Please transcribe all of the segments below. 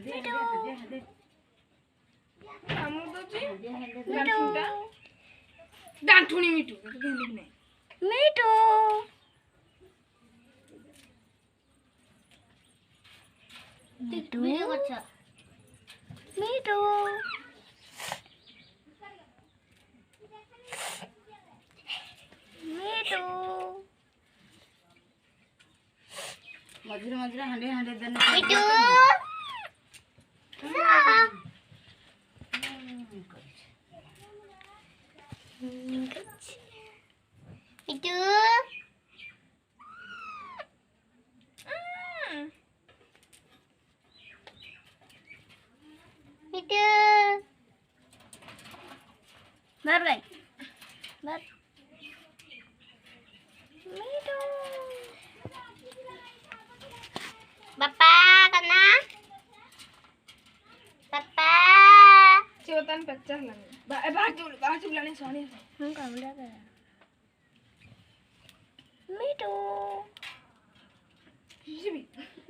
मिठू हमू तो जी मिठू डांठुनी मिठू तो कहने नहीं मिठू मिठू मिठू मिठू मझे मझे हांडे हांडे देने मिठू मिठू मिठू बार बार बार मिठू पापा करना पापा चेवतान पच्चा लगे बाजू लाने सोने हम कामड़ा कर मिठू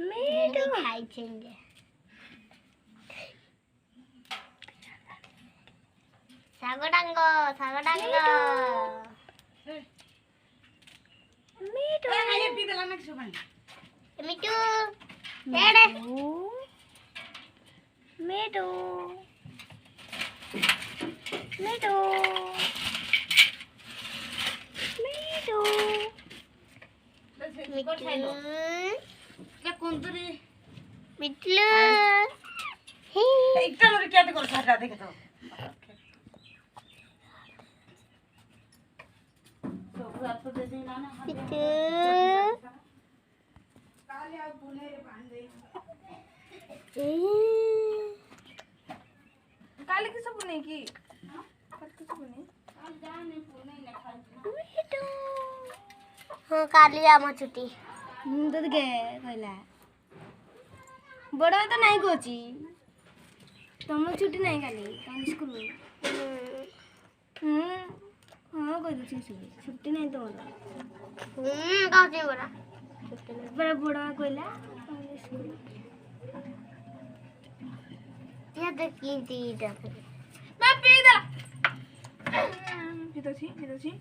मिठू खाई चेंगे सागोडांगो मिठू ये पी देला ना सुबह मिठू एड़े मिठू मिठू मिठू मिठू क्या कुंदरी मिठू इतना लोग क्या देखो सारा देखे तो सब रात को दे देना ना मिठू काले आप बुने रे बांधे काले किस बुने की किस बुने जाने पुणे ना खाई मिठू हाँ काली आम छुट्टी तो के कहला बड़ा तो नहीं कोची तुम छुट्टी नहीं काली काली स्कूल हाँ कह दे छुट्टी नहीं तो कहते बड़ा बड़ा बड़ा कहला स्कूल या तो की चीज मैं पी दा पीतो छी